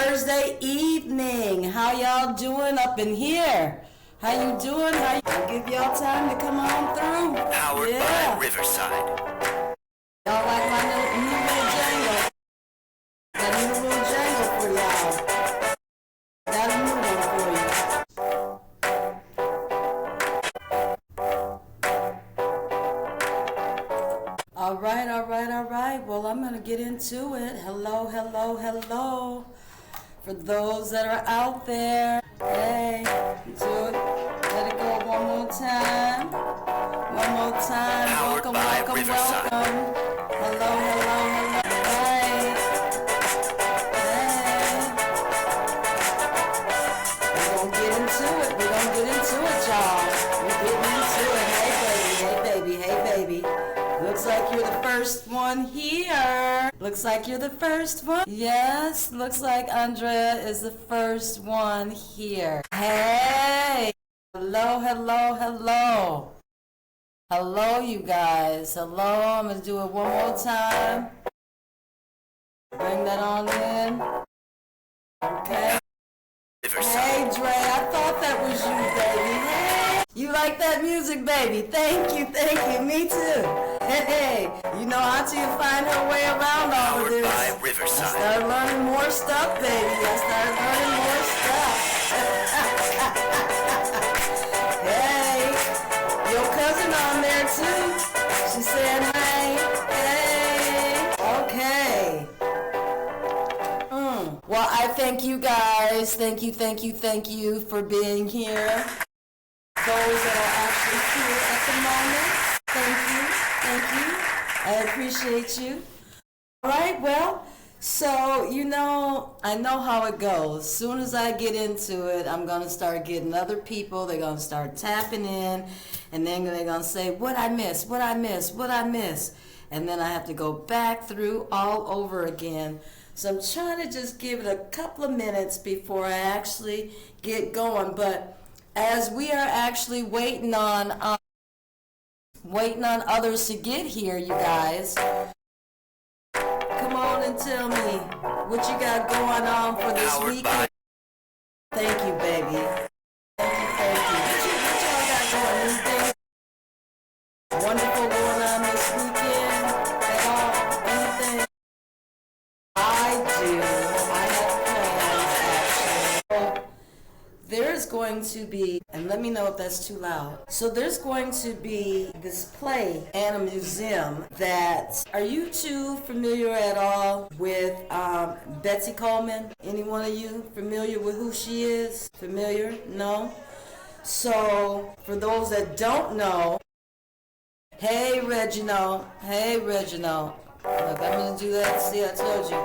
Thursday evening. How y'all doing up in here? How you doing? I'll give y'all time to come on through. Powered by Riverside. Y'all like my new little jangle? Got a new little jangle for y'all. Got a new one for you. All right. Well, I'm going to get into it. Hello. For those that are out there, hey, do it. Let it go one more time. Powered by Riverside. Welcome. Hello. Right. Hey. We're going to get into it, y'all. We're getting into it. Hey, baby. Looks like you're the first one here. Looks like you're the first one. Yes, looks like Andrea is the first one here. Hey! Hello. Hello, you guys. Hello, I'm going to do it one more time. Bring that on in. Okay. Hey, Dre, I thought that was you, baby. Hey! You like that music, baby? Thank you. Me too. Hey, you know Auntie will find her way around all of this. Powered by Riverside. I started learning more stuff, baby. Hey, your cousin on there too. She said hi. Hey. Okay. Well, I thank you guys. Thank you for being here. Those that are actually here at the moment, thank you. I appreciate you. All right, well, so, I know how it goes. As soon as I get into it, I'm going to start getting other people. They're going to start tapping in, and then they're going to say, what I miss. And then I have to go back through all over again. So I'm trying to just give it a couple of minutes before I actually get going. But as we are actually waiting on others to get here, you guys, come on and tell me what you got going on for this weekend. Thank you, baby. Thank you. What y'all got going? Anything wonderful going on this weekend at all? Anything? I do. I have plans, actually. There's going to be, and let me know if that's too loud. So there's going to be this play and a museum that, are you two familiar at all with Betsy Coleman? Any one of you familiar with who she is? Familiar? No? So for those that don't know, hey Reginald. Look, I'm going to do that. See, I told you.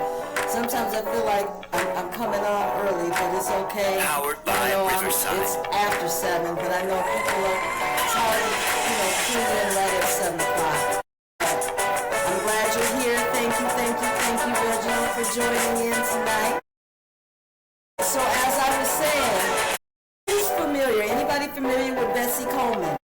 Sometimes I feel like I'm coming on early, but it's okay. Powered by Riverside. It's after 7, but I know people are tired of, tune in right at 7 o'clock. I'm glad you're here. Thank you, Reginald, for joining in tonight. So as I was saying, who's familiar? Anybody familiar with Bessie Coleman?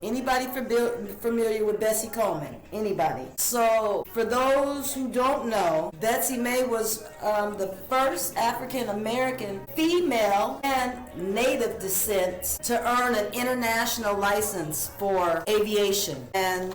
Anybody familiar with Bessie Coleman? Anybody? So, for those who don't know, Betsy May was the first African-American female and native descent to earn an international license for aviation. And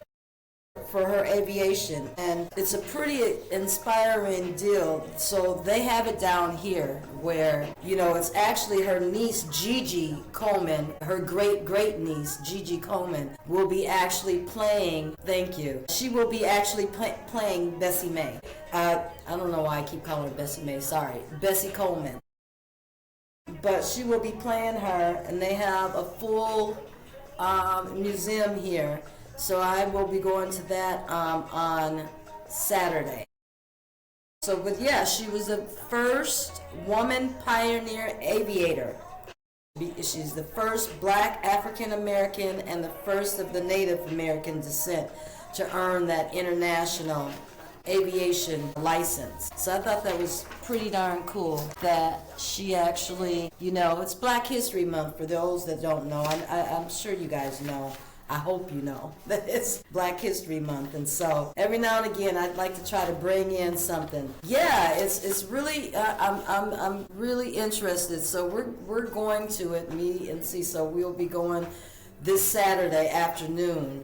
it's a pretty inspiring deal. So they have it down here where, it's actually her niece Gigi Coleman, her great niece Gigi Coleman will be actually playing, thank you, she will be actually playing Bessie May. I don't know why I keep calling her Bessie May, sorry, Bessie Coleman. But she will be playing her, and they have a full museum here. So I will be going to that on Saturday. So, but yeah, she was the first woman pioneer aviator. She's the first black African American and the first of the Native American descent to earn that international aviation license. So I thought that was pretty darn cool that she actually, it's Black History Month for those that don't know. I'm sure you guys know. I hope you know that it's Black History Month, and so every now and again I'd like to try to bring in something. Yeah, it's really I'm really interested. So we're going to it, me and Cecil. We'll be going this Saturday afternoon,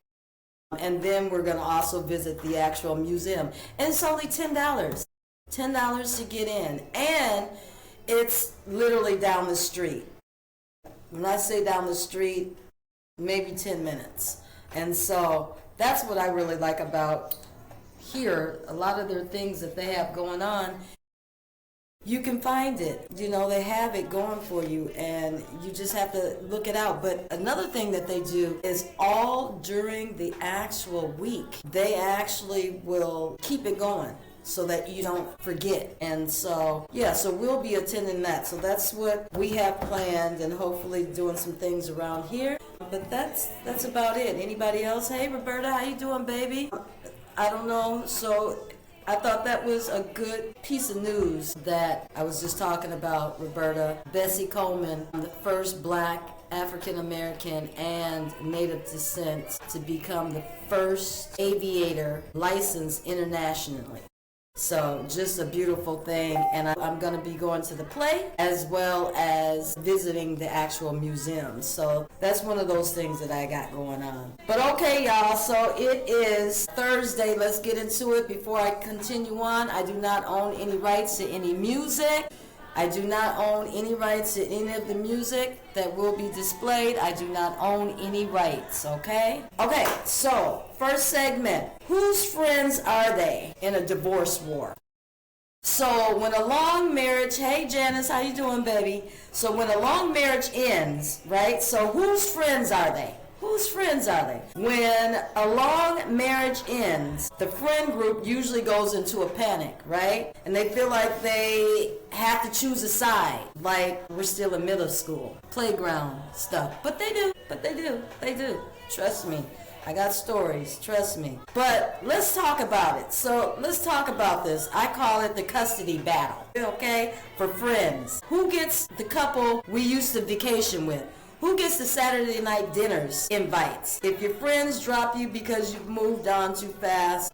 and then we're going to also visit the actual museum, and it's only $10. $10 to get in, and it's literally down the street. When I say down the street, maybe 10 minutes. And so that's what I really like about here. A lot of their things that they have going on, you can find it. You know, they have it going for you, and you just have to look it out. But another thing that they do is all during the actual week, they actually will keep it going so that you don't forget. And so, yeah, so we'll be attending that. So that's what we have planned, and hopefully doing some things around here. But that's about it. Anybody else? Hey, Roberta, how you doing, baby? I don't know. So I thought that was a good piece of news that I was just talking about, Roberta. Bessie Coleman, the first Black African American and Native descent to become the first aviator licensed internationally. So just a beautiful thing, and I'm going to be going to the play as well as visiting the actual museum. So that's one of those things that I got going on. But okay, y'all, so it is Thursday. Let's get into it. Before I continue on, I do not own any rights to any music. I do not own any rights to any of the music that will be displayed. I do not own any rights, okay? Okay, so first segment. Whose friends are they in a divorce war? So when a long marriage, hey Janice, how you doing, baby? So when a long marriage ends, right? So whose friends are they? Whose friends are they? When a long marriage ends, the friend group usually goes into a panic, right? And they feel like they have to choose a side, like we're still in middle school, playground stuff. But they do. Trust me. I got stories, trust me. But let's talk about it. So let's talk about this. I call it the custody battle, okay? For friends. Who gets the couple we used to vacation with? Who gets the Saturday night dinners invites? If your friends drop you because you've moved on too fast,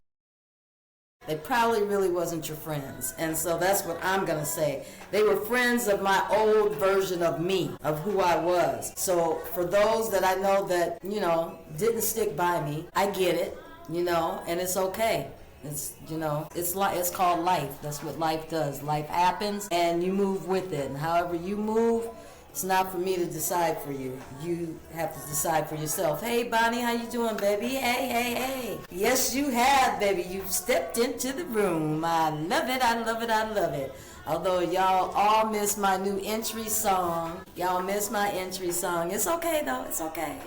they probably really wasn't your friends. And so that's what I'm going to say. They were friends of my old version of me, of who I was. So for those that I know that, you know, didn't stick by me, I get it, you know, and it's okay. It's, you know, it's called life. That's what life does. Life happens and you move with it. And however you move, it's not for me to decide for you. You have to decide for yourself. Hey, Bonnie, how you doing, baby? Hey. Yes, you have, baby. You've stepped into the room. I love it. Although y'all all miss my new entry song. It's okay, though. It's okay.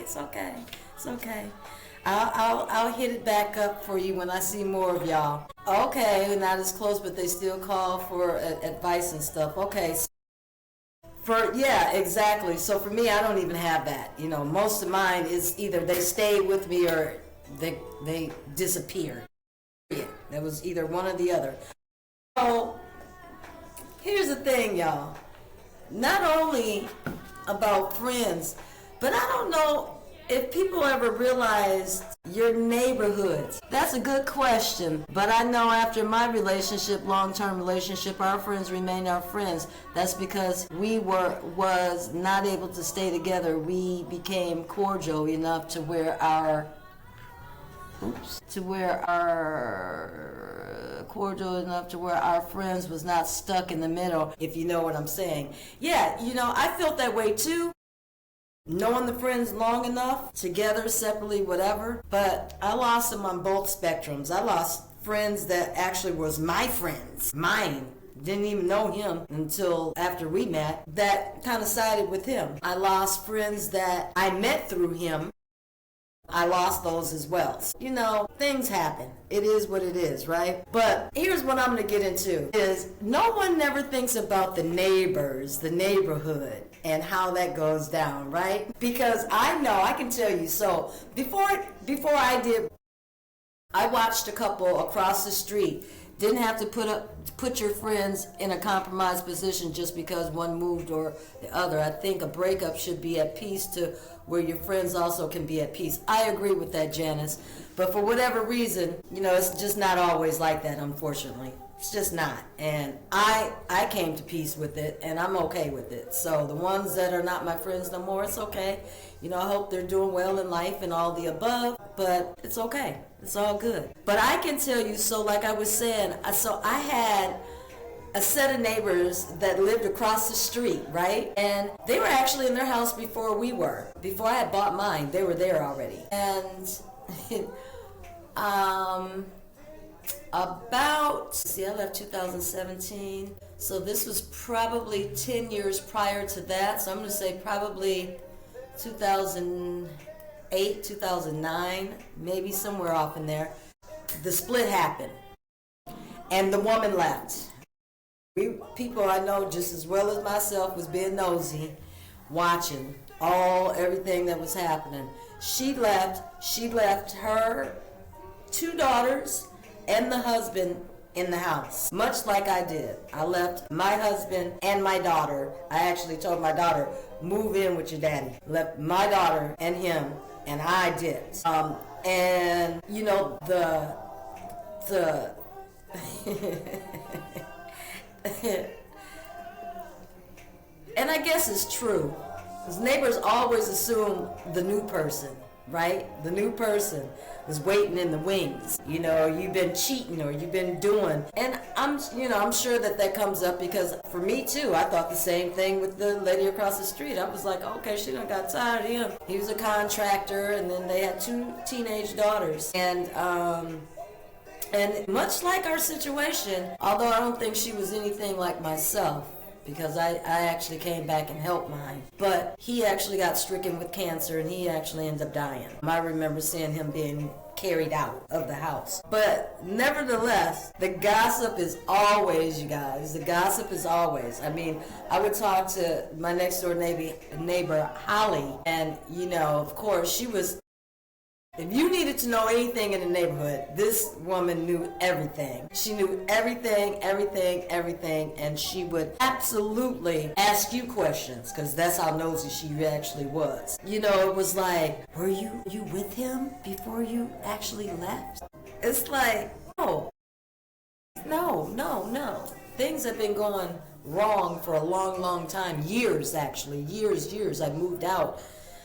I'll hit it back up for you when I see more of y'all. Okay, not as close, but they still call for advice and stuff. Okay. Yeah, exactly. So for me, I don't even have that. You know, most of mine is either they stay with me or they disappear. Yeah, that was either one or the other. So here's the thing, y'all. Not only about friends, but I don't know if people ever realized your neighborhoods. That's a good question. But I know after my relationship, long-term relationship, our friends remained our friends. That's because we was not able to stay together. We became cordial enough to where our friends was not stuck in the middle, if you know what I'm saying. Yeah, you know, I felt that way too. Knowing the friends long enough, together, separately, whatever. But I lost them on both spectrums. I lost friends that actually was my friends. Mine. Didn't even know him until after we met. That kind of sided with him. I lost friends that I met through him. I lost those as well. You know, things happen. It is what it is, right? But here's what I'm going to get into is no one never thinks about the neighbors, the neighborhood, and how that goes down, right? Because I know, I can tell you, so before I watched a couple across the street didn't have to put your friends in a compromised position just because one moved or the other. I think a breakup should be at peace to where your friends also can be at peace. I agree with that, Janice. But for whatever reason, it's just not always like that, unfortunately. It's just not. And I came to peace with it, and I'm okay with it. So the ones that are not my friends no more, it's okay. I hope they're doing well in life and all the above, but it's okay. It's all good. But I can tell you, so like I was saying, I had a set of neighbors that lived across the street, right? And they were actually in their house before we were. Before I had bought mine, they were there already. And I left 2017, so this was probably 10 years prior to that, so I'm going to say probably 2008, 2009, maybe somewhere off in there. The split happened, and the woman left. People I know just as well as myself was being nosy, watching everything that was happening. She left her 2 daughters and the husband in the house, much like I did. I left my husband and my daughter. I actually told my daughter, move in with your daddy. Left my daughter and him, and I did. And the and I guess it's true, because neighbors always assume the new person, right? The new person is waiting in the wings. You've been cheating or you've been doing. And I'm sure that comes up, because for me too, I thought the same thing with the lady across the street. I was like, okay, she done got tired of him. He was a contractor, and then they had 2 teenage daughters. And much like our situation, although I don't think she was anything like myself, because I actually came back and helped mine. But he actually got stricken with cancer, and he actually ended up dying. I remember seeing him being carried out of the house. But nevertheless, the gossip is always, you guys, the gossip is always. I mean, I would talk to my next door neighbor, Holly, and, of course, she was... If you needed to know anything in the neighborhood, this woman knew everything. She knew everything, and she would absolutely ask you questions, because that's how nosy she actually was. It was like, were you with him before you actually left? It's like, no. Things have been going wrong for a long time. Years, actually. Years. I moved out.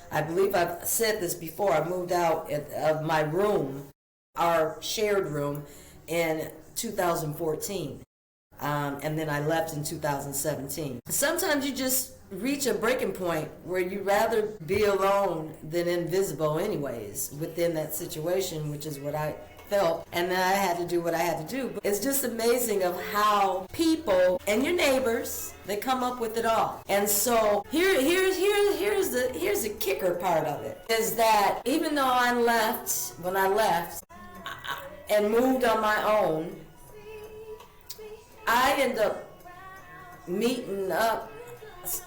I believe I've said this before. I moved out of my room, our shared room, in 2014. And then I left in 2017. Sometimes you just reach a breaking point where you'd rather be alone than invisible anyways within that situation, which is what I felt, and then I had to do what I had to do. But it's just amazing of how people and your neighbors, they come up with it all. And so here's the kicker part of it, is that even though when I left and moved on my own, I ended up meeting up.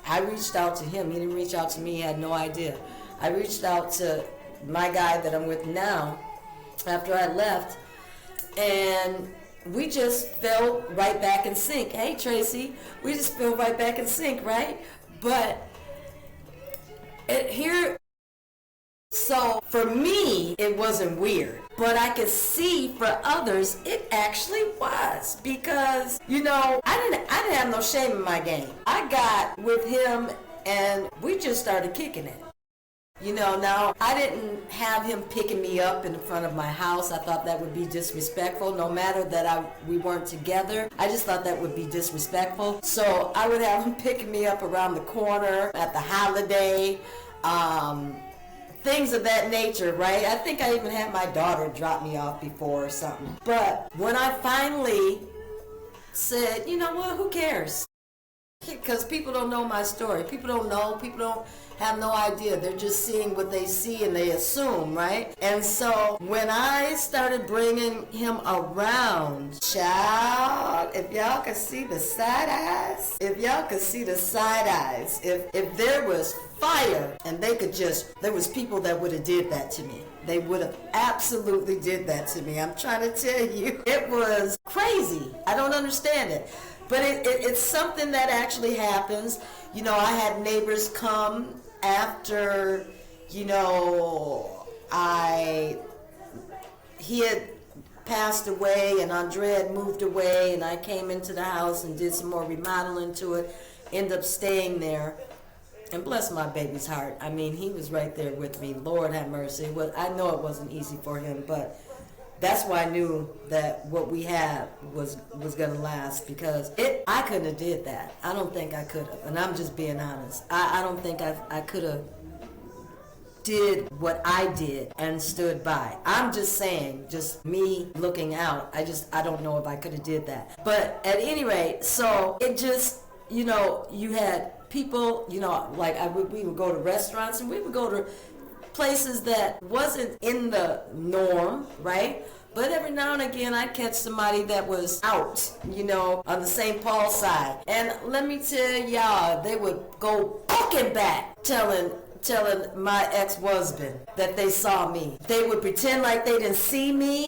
I reached out to him. He didn't reach out to me. He had no idea. I reached out to my guy that I'm with now after I left, and we just fell right back in sync. Hey, Tracy, we just fell right back in sync, right? But so for me, it wasn't weird, but I could see for others it actually was, because I didn't have no shame in my game. I got with him and we just started kicking it. Now I didn't have him picking me up in front of my house. I thought that would be disrespectful, no matter that we weren't together. I just thought that would be disrespectful. So I would have him picking me up around the corner at the holiday, things of that nature, right? I think I even had my daughter drop me off before or something. But when I finally said, you know what, who cares? Because people don't know my story. People don't have no idea. They're just seeing what they see and they assume, right? And so when I started bringing him around, child, if y'all could see the side eyes, if there was fire and there was people that would have did that to me. They would have absolutely did that to me. I'm trying to tell you, it was crazy. I don't understand it. But it's something that actually happens. You know, I had neighbors come after, you know, he had passed away and Andrea had moved away, and I came into the house and did some more remodeling to it, ended up staying there. And bless my baby's heart. I mean, he was right there with me. Lord have mercy. I know it wasn't easy for him, but that's why I knew that what we had was going to last, because I couldn't have did that. I don't think I could have. And I'm just being honest. I don't think I could have did what I did and stood by. I'm just saying, just me looking out. I don't know if I could have did that. But at any rate, so it just, you know, you had people, you know, like we would go to restaurants and we would go to places that wasn't in the norm, right? But every now and again, I'd catch somebody that was out, you know, on the St. Paul side. And let me tell y'all, they would go booking back, telling my ex-husband that they saw me. They would pretend like they didn't see me.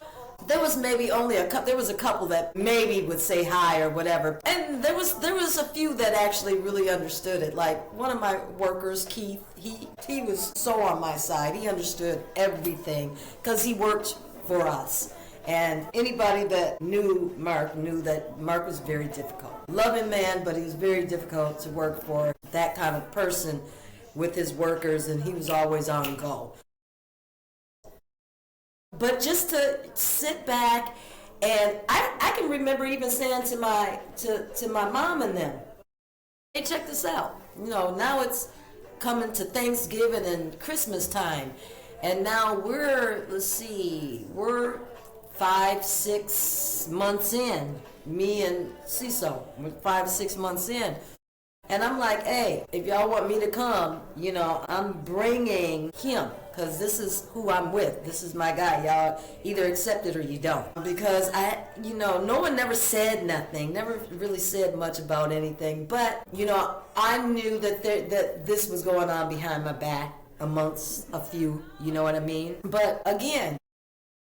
There was maybe only there was a couple that maybe would say hi or whatever. And there was a few that actually really understood it. Like one of my workers, Keith, he was so on my side. He understood everything because he worked for us. And anybody that knew Mark knew that Mark was very difficult. Loving man, but he was very difficult to work for. That kind of person with his workers, and he was always on go. But just to sit back, and I can remember even saying to my mom and them, hey, check this out. You know, now it's coming to Thanksgiving and Christmas time. And now we're 5-6 months in. Me and Ciso, we're 5-6 months in. And I'm like, hey, if y'all want me to come, you know, I'm bringing him, because this is who I'm with. This is my guy. Y'all either accept it or you don't. Because no one never said nothing, never really said much about anything. But, you know, I knew that this was going on behind my back amongst a few, you know what I mean? But again,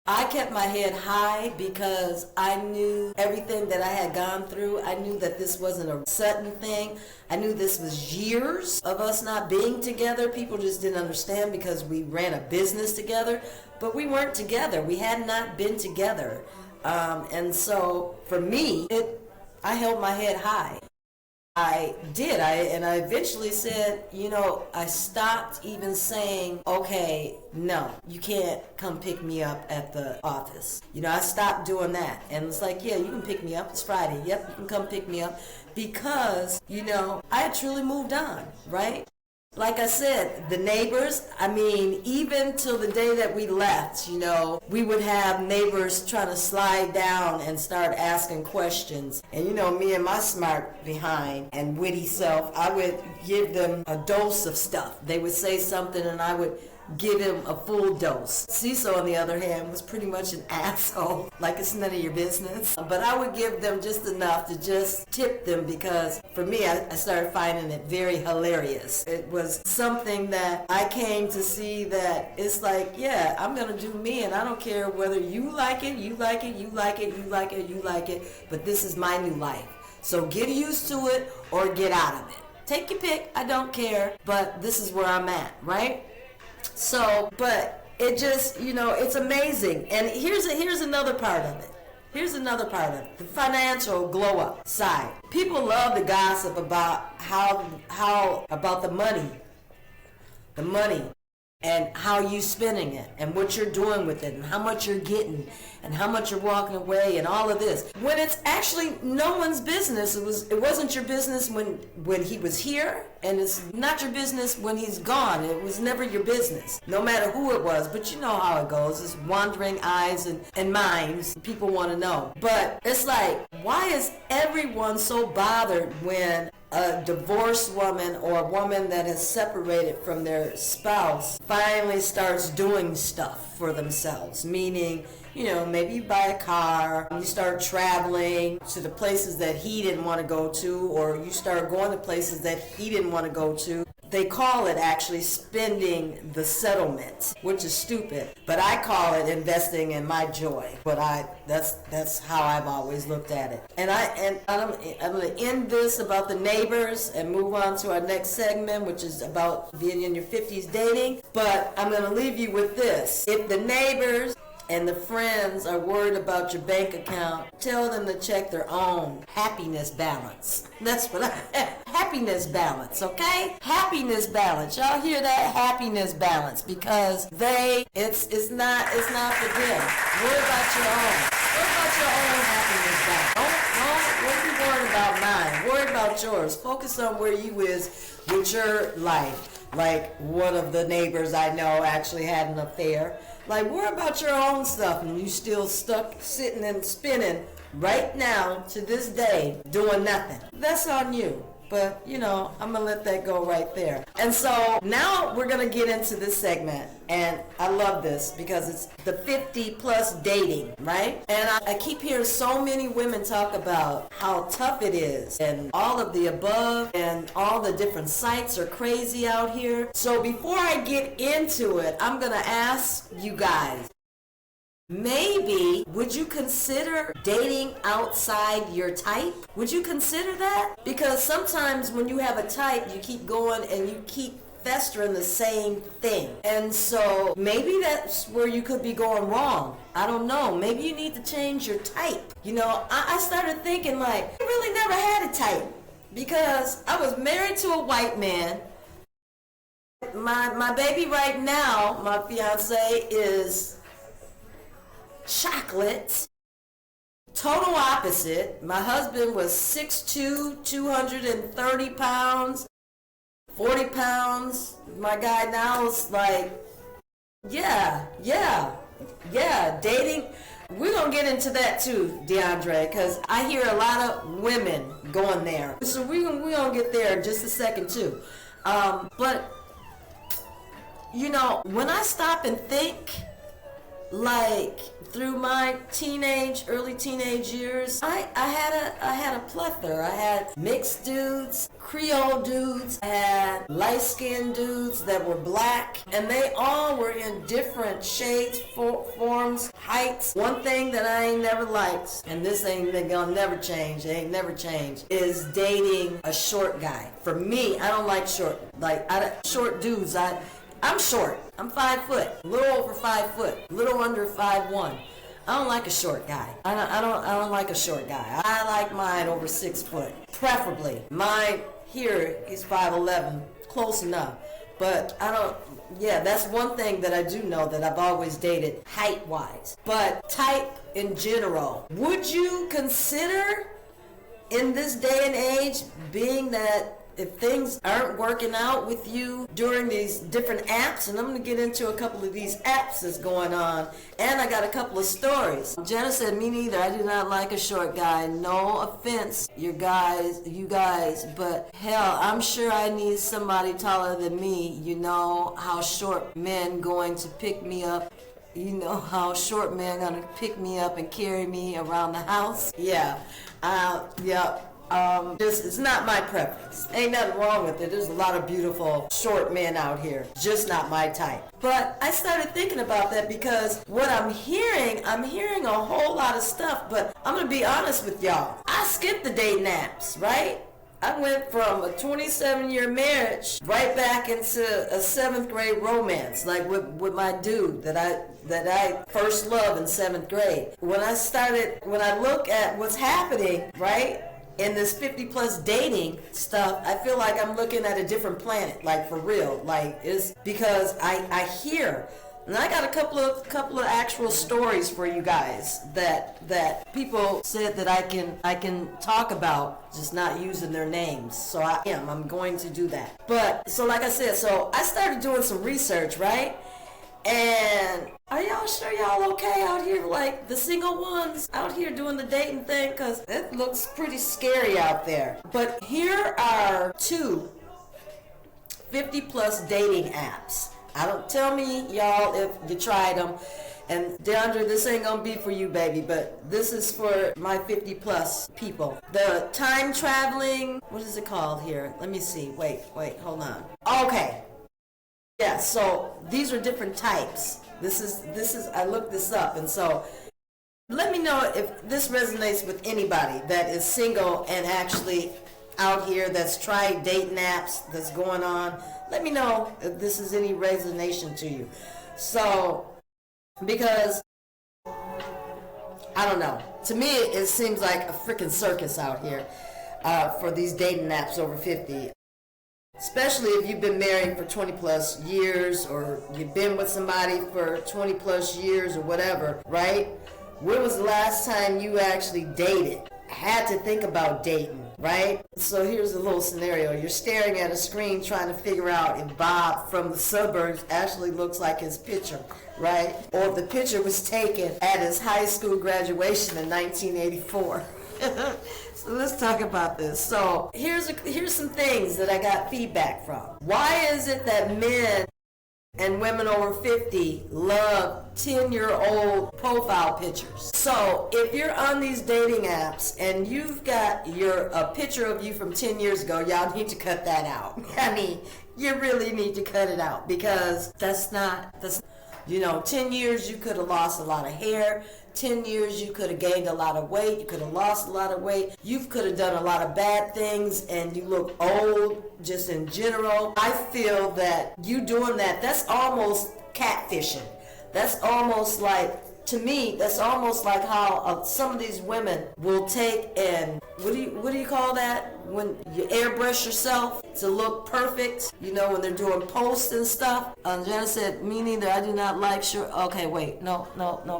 I kept my head high because I knew everything that I had gone through. I knew that this wasn't a sudden thing. I knew this was years of us not being together. People just didn't understand because we ran a business together, but we weren't together. We had not been together. And so for me, I held my head high. I did. I eventually said, you know, I stopped even saying, okay, no, you can't come pick me up at the office. You know, I stopped doing that. And it's like, yeah, you can pick me up. It's Friday. Yep, you can come pick me up. Because, you know, I had truly moved on, right? Like I said, the neighbors, I mean, even till the day that we left, you know, we would have neighbors trying to slide down and start asking questions. And, you know, me and my smart behind and witty self, I would give them a dose of stuff. They would say something and I would give him a full dose. Ciso, on the other hand, was pretty much an asshole, like it's none of your business. But I would give them just enough to just tip them because for me, I started finding it very hilarious. It was something that I came to see that it's like, yeah, I'm going to do me and I don't care whether you like it, you like it, you like it, you like it, you like it, but this is my new life. So get used to it or get out of it. Take your pick, I don't care, but this is where I'm at, right? So, but it just, you know, it's amazing. And here's another part of it. Here's another part of it. The financial glow up side. People love to gossip about how about the money and how you spending it and what you're doing with it and how much you're getting and how much you're walking away and all of this. When it's actually no one's business. It wasn't your business when he was here, and it's not your business when he's gone. It was never your business, no matter who it was. But you know how it goes. It's wandering eyes and minds. People want to know. But it's like, why is everyone so bothered when a divorced woman or a woman that has separated from their spouse finally starts doing stuff for themselves, meaning, you know, maybe you buy a car, you start traveling to the places that he didn't want to go to, or you start going to places that he didn't want to go to. They call it actually spending the settlement, which is stupid, but I call it investing in my joy. But that's how I've always looked at it. And I'm going to end this about the neighbors and move on to our next segment, which is about being in your 50s dating. But I'm going to leave you with this. If the neighbors and the friends are worried about your bank account, tell them to check their own happiness balance. That's what happiness balance, okay? Happiness balance. Y'all hear that? Happiness balance, because it's not for them. Worry about your own. Worry about your own happiness balance. Don't be worried about mine. Worry about yours. Focus on where you is with your life. Like one of the neighbors I know actually had an affair. Like, worry about your own stuff, and you still stuck sitting and spinning right now to this day doing nothing. That's on you. But, you know, I'm going to let that go right there. And so now we're going to get into this segment. And I love this because it's the 50 plus dating, right? And I keep hearing so many women talk about how tough it is and all of the above, and all the different sites are crazy out here. So before I get into it, I'm going to ask you guys, maybe, would you consider dating outside your type? Would you consider that? Because sometimes when you have a type, you keep going and you keep festering the same thing. And so maybe that's where you could be going wrong. I don't know. Maybe you need to change your type. You know, I started thinking like, I really never had a type because I was married to a white man. My baby right now, my fiance, is chocolate. Total opposite. My husband was 6'2", 230 pounds, 40 pounds. My guy now is like, yeah, dating. We're going to get into that too, DeAndre, because I hear a lot of women going there. So we're going to get there in just a second too. But, you know, when I stop and think, like through my early teenage years, I had a plethora. I had mixed dudes, Creole dudes, I had light-skinned dudes that were black, and they all were in different shades, forms, heights. One thing that I ain't never liked, and this ain't gonna never change, it ain't never changed, is dating a short guy. For me, I don't like short dudes. I'm short. I'm 5 foot, a little over 5 foot, a little under 5'1". I don't like a short guy. I don't like a short guy. I like mine over 6 foot, preferably. Mine here, he's 5'11", close enough. But I don't. Yeah, that's one thing that I do know that I've always dated height-wise. But type in general, would you consider in this day and age, being that if things aren't working out with you during these different apps, and I'm going to get into a couple of these apps that's going on, and I got a couple of stories. Jenna said, me neither. I do not like a short guy. No offense, you guys, but hell, I'm sure I need somebody taller than me. You know how short men going to pick me up. You know how short men going to pick me up and carry me around the house? Yeah. It's not my preference. Ain't nothing wrong with it. There's a lot of beautiful short men out here. Just not my type. But I started thinking about that because what I'm hearing a whole lot of stuff, but I'm going to be honest with y'all. I skipped the dating apps, right? I went from a 27-year marriage right back into a 7th grade romance, like with my dude that I first loved in 7th grade. When I look at what's happening, right, in this 50 plus dating stuff, I feel like I'm looking at a different planet, like for real. Like, it's because I hear, and I got a couple of actual stories for you guys that people said that I can talk about, just not using their names. So I'm going to do that. But so like I said, so I started doing some research, right? And are y'all sure y'all okay out here, like the single ones out here doing the dating thing? Because it looks pretty scary out there. But here are two 50 plus dating apps. I don't tell me y'all if you tried them. And DeAndre, this ain't gonna be for you, baby, but this is for my 50 plus people. The time traveling, what is it called here? Let me see. Wait, hold on. Okay. Yeah, so these are different types. This is I looked this up, and so let me know if this resonates with anybody that is single and actually out here that's tried dating apps that's going on. Let me know if this is any resonation to you. So, because I don't know. To me, it seems like a freaking circus out here for these dating apps over 50. Especially if you've been married for 20 plus years, or you've been with somebody for 20 plus years or whatever, right? When was the last time you actually dated? Had to think about dating, right? So here's a little scenario. You're staring at a screen trying to figure out if Bob from the suburbs actually looks like his picture, right? Or if the picture was taken at his high school graduation in 1984. So let's talk about this. So here's some things that I got feedback from. Why is it that men and women over 50 love 10-year-old profile pictures? So if you're on these dating apps and you've got a picture of you from 10 years ago, y'all need to cut that out. I mean, you really need to cut it out, because that's 10 years you could have lost a lot of hair. 10 years you could have gained a lot of weight. You could have lost a lot of weight. You could have done a lot of bad things, and you look old just in general. I feel that you doing that's almost catfishing. That's almost like, to me, that's almost like how some of these women will take and, what do you call that? When you airbrush yourself to look perfect, when they're doing posts and stuff. Jenna said, me neither, I do not like sure. Okay, wait, no,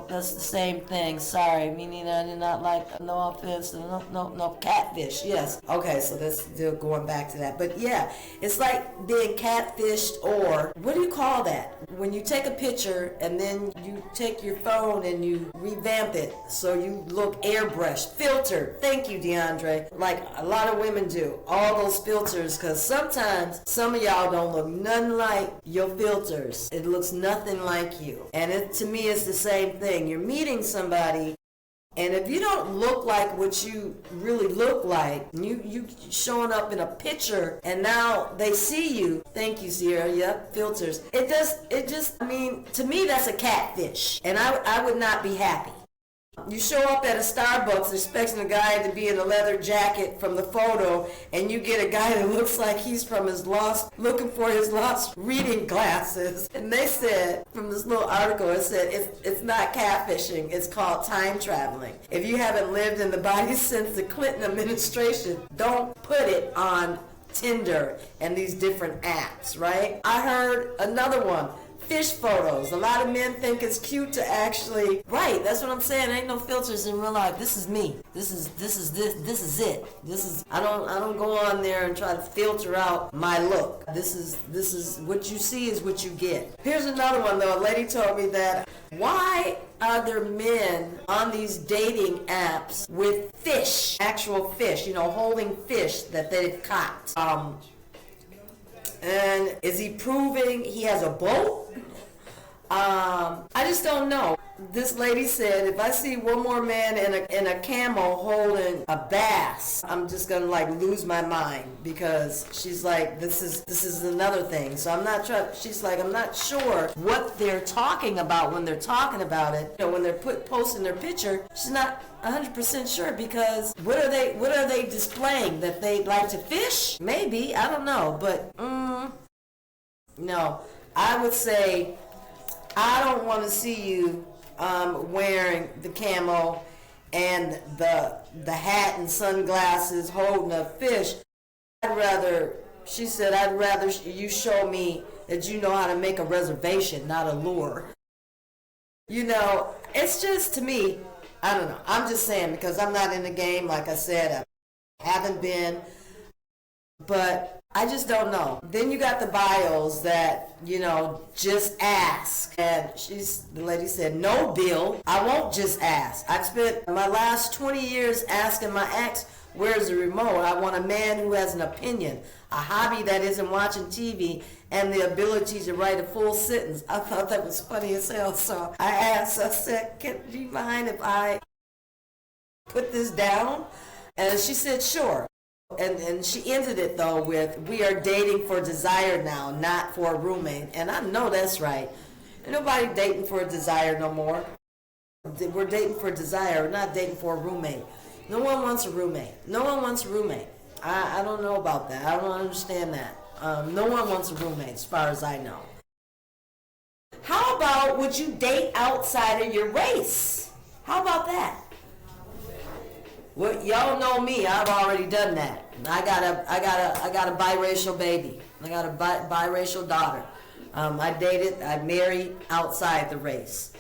that's the same thing. Sorry, me neither, I do not like, no offense, no, catfish, yes. Okay, so that's still going back to that. But yeah, it's like being catfished, or, what do you call that? When you take a picture and then you take your phone and you revamp it so you look airbrushed, filtered. Thank you, DeAndre. Like a lot of women do, all those filters, because sometimes some of y'all don't look nothing like your filters. It looks nothing like you. And to me, it's the same thing. You're meeting somebody, and if you don't look like what you really look like, you showing up in a picture, and now they see you. Thank you, Sierra. Yep, filters. To me, that's a catfish, and I would not be happy. You show up at a Starbucks expecting a guy to be in a leather jacket from the photo, and you get a guy that looks like he's looking for his lost reading glasses. And they said, from this little article, it said it's not catfishing, it's called time traveling. If you haven't lived in the body since the Clinton administration, don't put it on Tinder and these different apps, right? I heard another one. Fish photos. A lot of men think it's cute to actually, right, that's what I'm saying. There ain't no filters in real life. This is me. This is it. I don't go on there and try to filter out my look. This is what you see is what you get. Here's another one though. A lady told me that, why are there men on these dating apps with fish, actual fish, holding fish that they've caught? And is he proving he has a boat? I just don't know. This lady said, if I see one more man in a camo holding a bass, I'm just gonna lose my mind, because she's like, this is another thing. So I'm not she's like, I'm not sure what they're talking about when they're talking about it. When they're posting their picture, she's not 100% sure, because what are they displaying? That they like to fish? Maybe, I don't know, but no, I would say I don't want to see you wearing the camo and the hat and sunglasses holding a fish. She said, I'd rather you show me that you know how to make a reservation, not a lure. It's just, to me, I don't know. I'm just saying, because I'm not in the game. Like I said, I haven't been. But I just don't know. Then you got the bios that, just ask. And the lady said, no, Bill, I won't just ask. I've spent my last 20 years asking my ex, where's the remote? I want a man who has an opinion, a hobby that isn't watching TV, and the ability to write a full sentence. I thought that was funny as hell. So I asked, I said, do you mind if I put this down? And she said, sure. And she ended it though with, we are dating for desire now, not for a roommate. And I know that's right. Ain't nobody dating for a desire no more. We're dating for desire. We're not dating for a roommate. No one wants a roommate. No one wants a roommate. I don't know about that. I don't understand that. No one wants a roommate as far as I know. How about, would you date outside of your race? How about that? Well, y'all know me. I've already done that. I got a biracial baby. I got a biracial daughter. I married outside the race.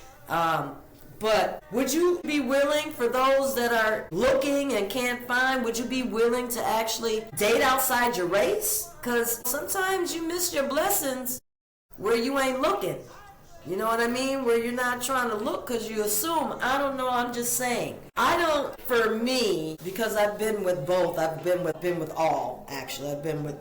But would you be willing, for those that are looking and can't find, would you be willing to actually date outside your race? Because sometimes you miss your blessings where you ain't looking. You know what I mean? Where you're not trying to look because you assume. I don't know. I'm just saying. For me, because I've been with both. I've been with all, actually. I've been with,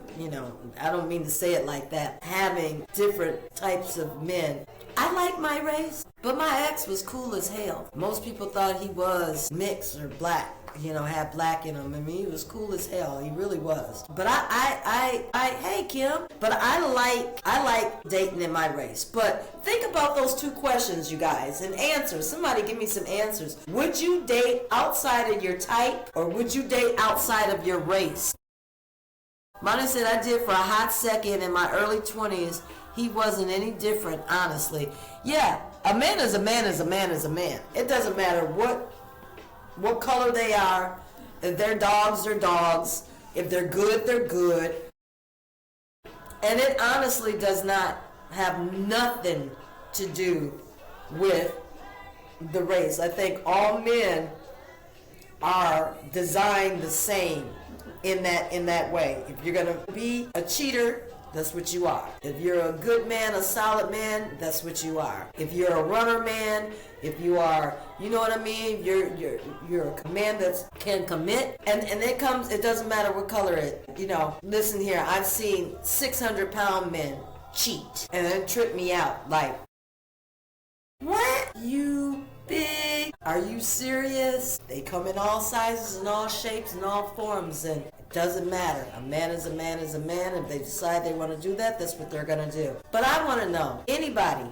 I don't mean to say it like that. Having different types of men. I like my race, but my ex was cool as hell. Most people thought he was mixed or black. Had black in him. I mean, he was cool as hell. He really was. But hey, Kim. But I like dating in my race. But think about those two questions, you guys, and answers. Somebody give me some answers. Would you date outside of your type, or would you date outside of your race? Monty said, I did for a hot second in my early 20s. He wasn't any different, honestly. Yeah, a man is a man is a man is a man. It doesn't matter what color they are. If they're dogs, they're dogs. If they're good, they're good. And it honestly does not have nothing to do with the race. I think all men are designed the same in that way. If you're going to be a cheater, that's what you are. If you're a good man, a solid man, that's what you are. If you're a runner man, if you are, you know what I mean? You're a man that can commit, and it doesn't matter what color it. Listen here, I've seen 600-pound men cheat, and it tripped me out. Like, what? You big? Are you serious? They come in all sizes and all shapes and all forms, and doesn't matter. A man is a man is a man. If they decide they want to do that, that's what they're going to do. But I want to know, anybody,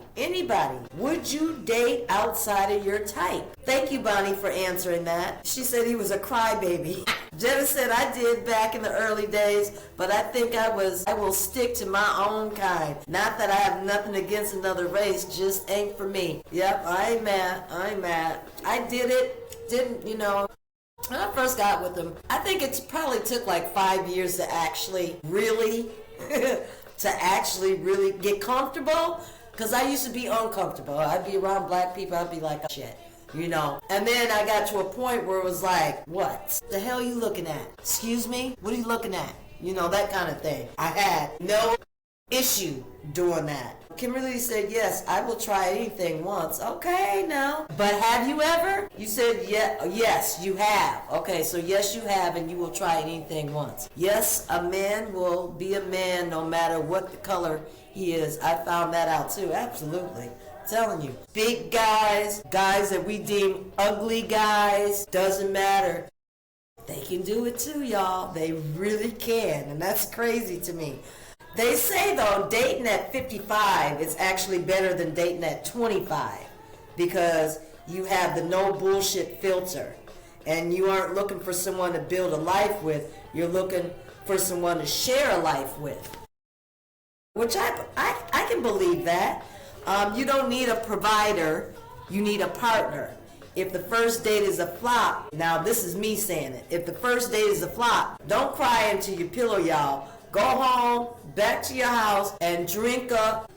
would you date outside of your type? Thank you, Bonnie, for answering that. She said he was a crybaby. Jenna said, I did back in the early days, but I think I will stick to my own kind. Not that I have nothing against another race, just ain't for me. Yep, I ain't mad. I did it, when I first got with him, I think it probably took like 5 years to actually really get comfortable, because I used to be uncomfortable. I'd be around black people, I'd be like, shit, And then I got to a point where it was like, what the hell are you looking at? Excuse me? What are you looking at? That kind of thing. I had no issue doing that. Kimberly said, yes, I will try anything once. Okay, now. But have you ever? You said, yes, you have. Okay, so yes, you have, and you will try anything once. Yes, a man will be a man no matter what the color he is. I found that out too, absolutely. I'm telling you. Big guys that we deem ugly guys, doesn't matter. They can do it too, y'all. They really can, and that's crazy to me. They say, though, dating at 55 is actually better than dating at 25, because you have the no bullshit filter, and you aren't looking for someone to build a life with. You're looking for someone to share a life with, which I can believe that. You don't need a provider. You need a partner. If the first date is a flop, now this is me saying it, if the first date is a flop, don't cry into your pillow, y'all. Go home, back to your house, and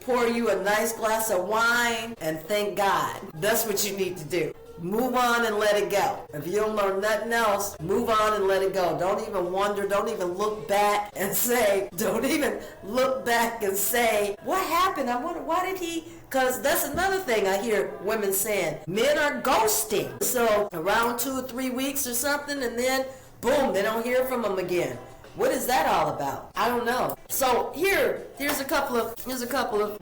pour you a nice glass of wine, and thank God. That's what you need to do. Move on and let it go. If you don't learn nothing else, move on and let it go. Don't even wonder, don't even look back and say, what happened? I wonder, why did he? Because that's another thing I hear women saying. Men are ghosting. So around 2 or 3 weeks or something, and then boom, they don't hear from them again. What is that all about? I don't know. So here's a couple of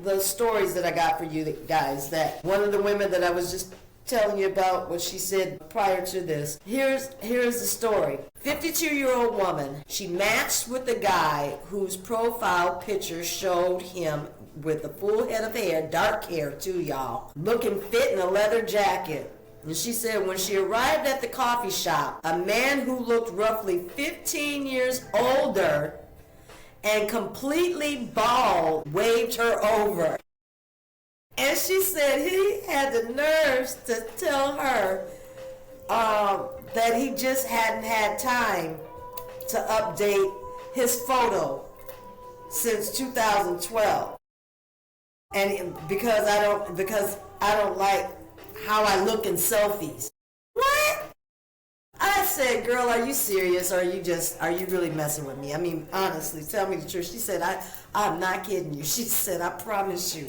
the stories that I got for you guys. That one of the women that I was just telling you about what she said prior to this. Here's the story. 52-year-old woman. She matched with a guy whose profile picture showed him with a full head of hair, dark hair too, y'all, looking fit in a leather jacket. And she said when she arrived at the coffee shop, a man who looked roughly 15 years older and completely bald waved her over. And she said he had the nerves to tell her that he just hadn't had time to update his photo since 2012. And because I don't like how I look in selfies. What? I said, girl, are you serious? Or are you really messing with me? I mean, honestly, tell me the truth. She said, I'm not kidding you. She said, I promise you.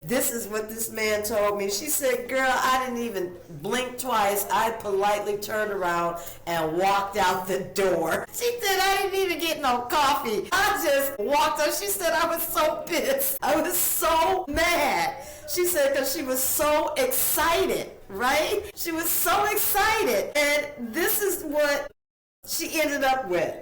This is what this man told me. She said, girl, I didn't even blink twice. I politely turned around and walked out the door. She said, I didn't even get no coffee. I just walked out. She said, I was so pissed. I was so mad. She said, because she was so excited, right? She was so excited. And this is what she ended up with.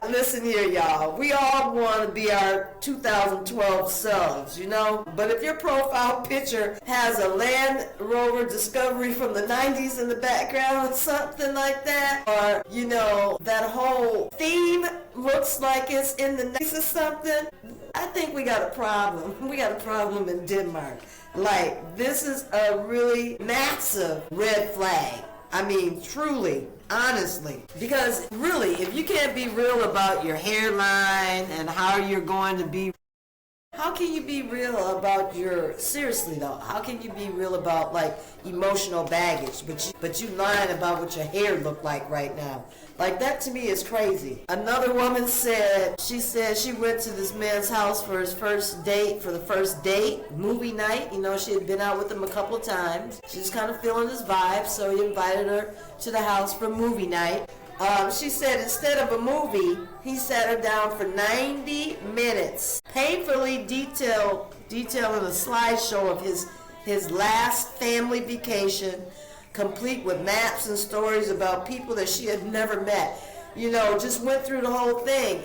Listen here, y'all. We all want to be our 2012 selves, you know? But if your profile picture has a Land Rover Discovery from the 90s in the background or something like that, or, you know, that whole theme looks like it's in the 90s or something, I think we got a problem. We got a problem in Denmark. Like, this is a really massive red flag. I mean, truly, honestly. Because really, if you can't be real about your hairline and how you're going to be, how can you be real about seriously though, how can you be real about like emotional baggage, but you lying about what your hair look like right now? Like, that to me is crazy. Another woman said she went to this man's house for the first date, movie night. You know, she had been out with him a couple of times. She was kind of feeling his vibe, so he invited her to the house for movie night. She said instead of a movie, he sat her down for 90 minutes, painfully detailing a slideshow of his last family vacation, complete with maps and stories about people that she had never met. You know, just went through the whole thing.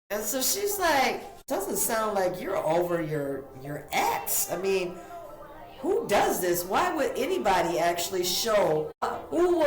And so she's like, doesn't sound like you're over your ex. I mean, who does this? Why would anybody actually show? Who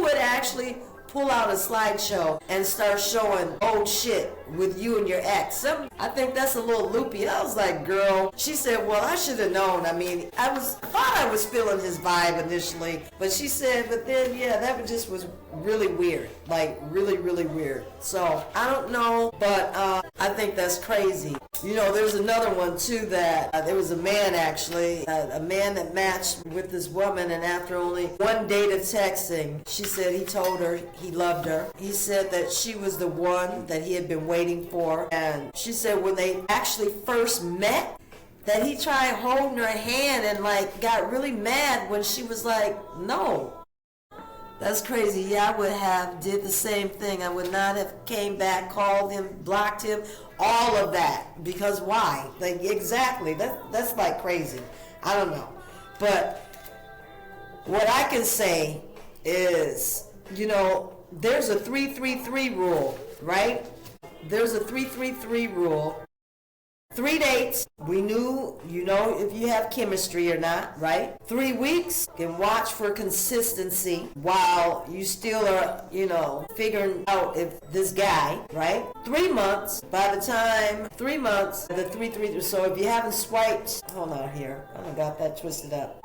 would actually pull out a slideshow and start showing old shit with you and your ex? I think that's a little loopy. I was like, girl. She said, well, I should have known. I mean, I thought I was feeling his vibe initially, but she said, but then, yeah, that just was really weird. Like, really, really weird. So, I don't know, but I think that's crazy. You know, there's another one, too, that there was a man, actually, a man that matched with this woman, and after only one date of texting, she said he told her he loved her. He said that she was the one that he had been waiting for, and she said when they actually first met, that he tried holding her hand and, like, got really mad when she was like, no. That's crazy. Yeah, I would have did the same thing. I would not have came back, called him, blocked him, all of that. Because why? Like, exactly. That's like crazy. I don't know. But what I can say is, you know, there's a 3-3-3 rule, right? There's a 3-3-3 rule. 3 dates, we knew, you know, if you have chemistry or not, right? 3 weeks, can watch for consistency while you still are, you know, figuring out if this guy, right? 3 months, by the time, 3 months, the 3-3, so if you haven't swiped, hold on here, I got that twisted up.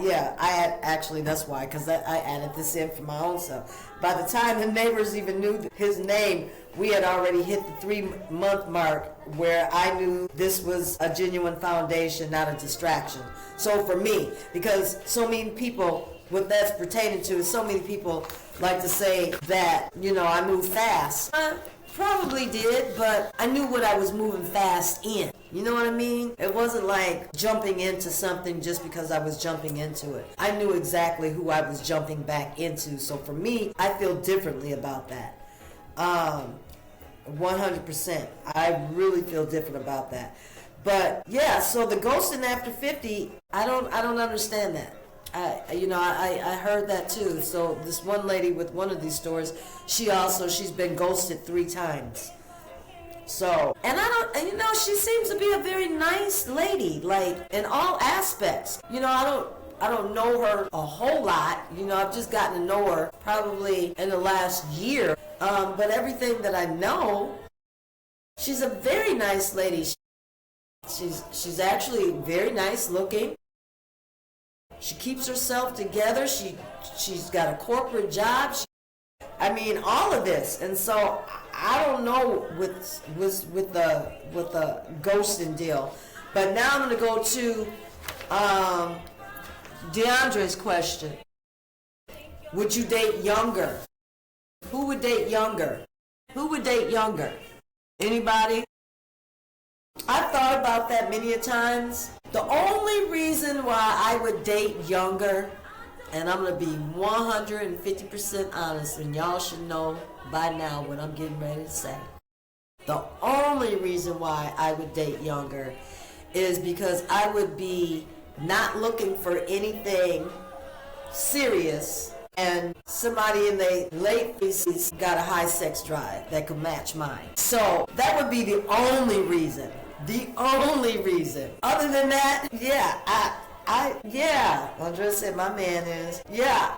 Yeah, actually, that's why, because I added this in for my own self. By the time the neighbors even knew his name, we had already hit the 3-month mark where I knew this was a genuine foundation, not a distraction. So for me, because so many people, what that's pertaining to is so many people like to say that, I move fast. I probably did, but I knew what I was moving fast in. You know what I mean? It wasn't like jumping into something just because I was jumping into it. I knew exactly who I was jumping back into. So for me, I feel differently about that. 100%. I really feel different about that. But yeah, so the ghosting after 50, I don't understand that. I heard that too. So this one lady with one of these stores, she's been ghosted 3 times. So, and she seems to be a very nice lady, like in all aspects. I don't know her a whole lot. I've just gotten to know her probably in the last year. But everything that I know, she's a very nice lady. She's actually very nice looking. She keeps herself together. She's got a corporate job. All of this. And so I don't know with the ghosting deal. But now I'm going to go to DeAndre's question. Would you date younger? Who would date younger? Who would date younger? Anybody? I've thought about that many a times. The only reason why I would date younger, and I'm going to be 150% honest, and y'all should know by now what I'm getting ready to say. The only reason why I would date younger is because I would be not looking for anything serious, and somebody in their late 50s got a high sex drive that could match mine. So that would be the only reason. The only reason. Other than that, yeah, Andrea said my man is. Yeah.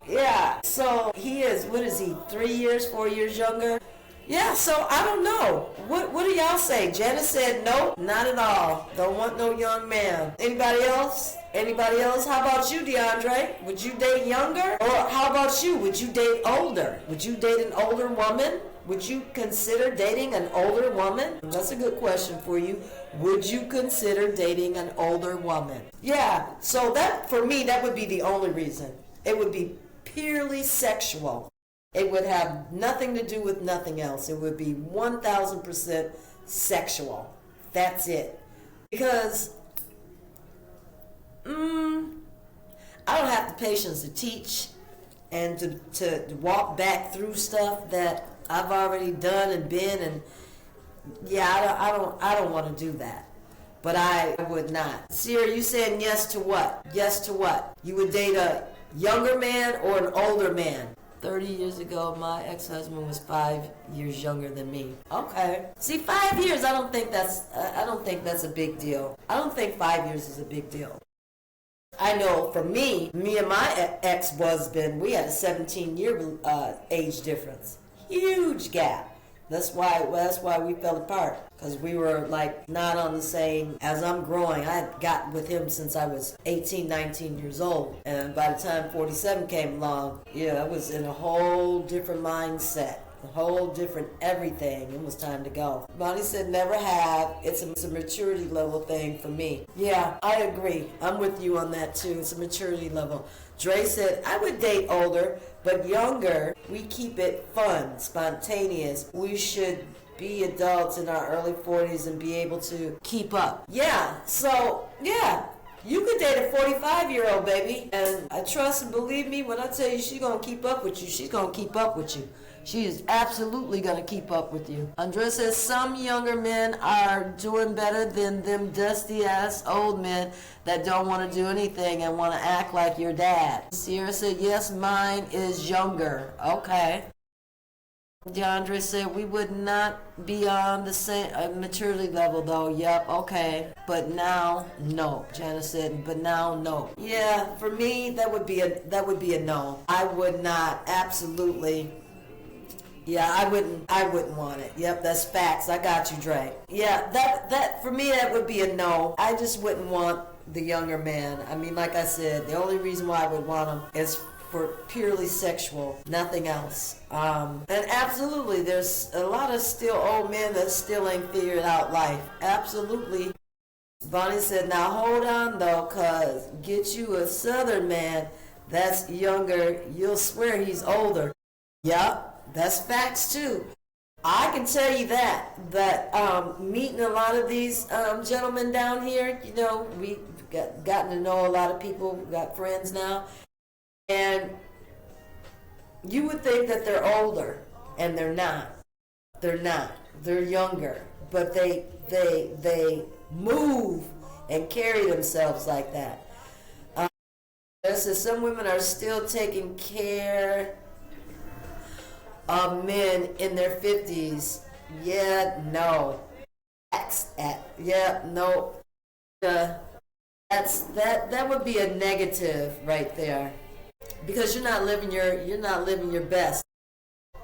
So he is, 3 years, 4 years younger? Yeah, so I don't know. What do y'all say? Janice said no, not at all. Don't want no young man. Anybody else? How about you, DeAndre? Would you date younger? Or how about you? Would you date older? Would you date an older woman? Would you consider dating an older woman? That's a good question for you. Would you consider dating an older woman? Yeah, so that, for me, that would be the only reason. It would be purely sexual. It would have nothing to do with nothing else. It would be 1,000% sexual. That's it. Because I don't have the patience to teach and to walk back through stuff that I've already done and been, and yeah, I don't want to do that. But I would not. Sierra, you saying yes to what? Yes to what? You would date a younger man or an older man? 30 years ago, my ex-husband was 5 years younger than me. Okay. See, 5 years, I don't think that's a big deal. I don't think 5 years is a big deal. I know for me and my ex-husband, we had a 17-year age difference. Huge gap. That's why we fell apart, because we were like not on the same. As I'm growing, I had got with him since I was 18, 19 years old, and by the time 47 came along, I was in a whole different mindset, a whole different everything. It was time to go. Bonnie said never have. It's a maturity level thing for me. Yeah, I agree. I'm with you on that too. It's a maturity level. Dre said, I would date older, but younger. We keep it fun, spontaneous. We should be adults in our early 40s and be able to keep up. Yeah, so, yeah. You could date a 45-year-old, baby. And I trust and believe me when I tell you she's going to keep up with you. She's going to keep up with you. She is absolutely going to keep up with you. Andrea says some younger men are doing better than them dusty-ass old men that don't want to do anything and want to act like your dad. Sierra said, yes, mine is younger. Okay. DeAndre said, we would not be on the same maturity level, though. Yep, okay. But now, no. Janice said, but now, no. Yeah, for me, that would be a no. I would not, absolutely. Yeah, I wouldn't want it. Yep, that's facts. I got you, Dre. Yeah, that for me, that would be a no. I just wouldn't want the younger man. I mean, like I said, the only reason why I would want him is for purely sexual, nothing else. And absolutely, there's a lot of still old men that still ain't figured out life. Absolutely. Bonnie said, now hold on though, cause get you a southern man that's younger, you'll swear he's older. Yup, that's facts too. I can tell you that meeting a lot of these gentlemen down here, you know, we've gotten to know a lot of people, we've got friends now, and you would think that they're older, and they're not. They're not. They're younger, but they move and carry themselves like that. So some women are still taking care of men in their 50s. Yeah, no. Yeah, no. That would be a negative right there, because you're not living your best.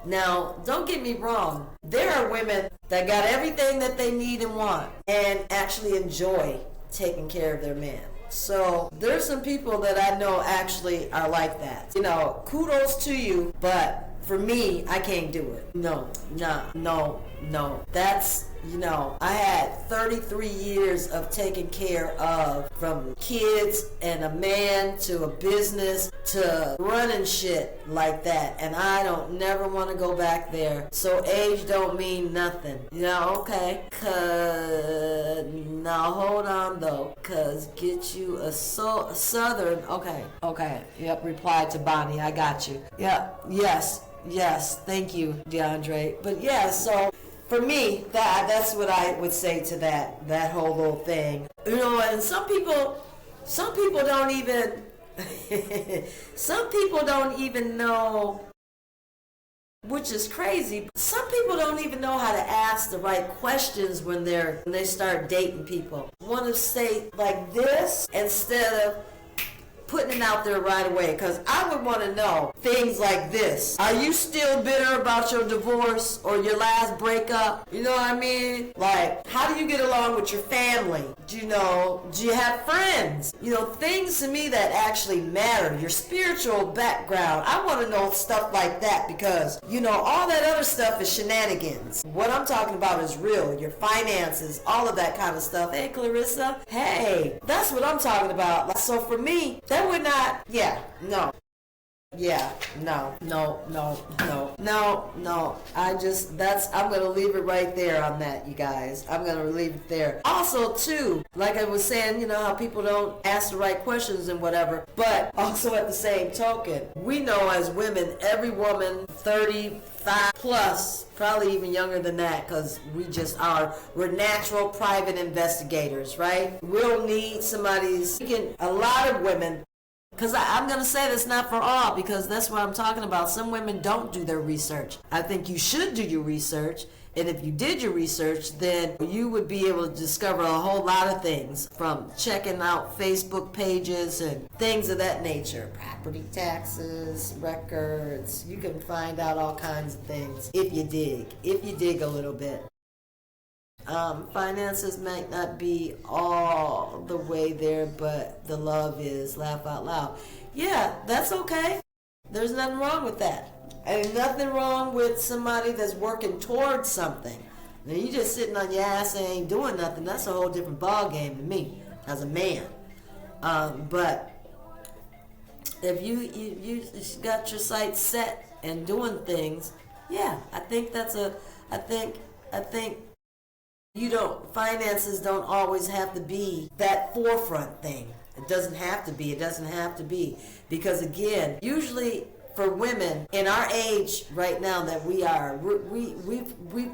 Now, don't get me wrong. There are women that got everything that they need and want and actually enjoy taking care of their man. So there's some people that I know actually are like that. You know, kudos to you, but for me, I can't do it. No. That's, you know, I had 33 years of taking care of, from kids and a man to a business to running shit like that. And I don't never want to go back there. So age don't mean nothing. You know, okay. Now hold on though. Cause get you a southern. Okay. Yep, replied to Bonnie. I got you. Yep. Yes, thank you, DeAndre. But yeah, so for me, that's what I would say to that whole little thing. You know, and some people don't even some people don't even know, which is crazy. Some people don't even know how to ask the right questions when they start dating people. Want to say like this instead of putting it out there right away, because I would want to know things like this. Are you still bitter about your divorce or your last breakup? You know what I mean? Like, how do you get along with your family? Do you have friends? You know, things to me that actually matter. Your spiritual background. I want to know stuff like that, because, you know, all that other stuff is shenanigans. What I'm talking about is real. Your finances, all of that kind of stuff. Hey, Clarissa. Hey, that's what I'm talking about. So for me, that would not, no. I'm going to leave it right there on that, you guys. I'm going to leave it there. Also, too, like I was saying, you know, how people don't ask the right questions and whatever, but also at the same token, we know as women, every woman 35 plus, probably even younger than that, because we're natural private investigators, right? We'll need a lot of women. Because I'm going to say that's not for all, because that's what I'm talking about. Some women don't do their research. I think you should do your research. And if you did your research, then you would be able to discover a whole lot of things, from checking out Facebook pages and things of that nature. Property taxes, records. You can find out all kinds of things if you dig a little bit. Finances might not be all the way there, but the love is. Laugh out loud. Yeah, that's okay. There's nothing wrong with that. And nothing wrong with somebody that's working towards something. Now, you just sitting on your ass and ain't doing nothing. That's a whole different ball game to me as a man. But if you got your sights set and doing things, yeah, I think finances don't always have to be that forefront thing. It doesn't have to be. Because again, usually for women in our age right now that we've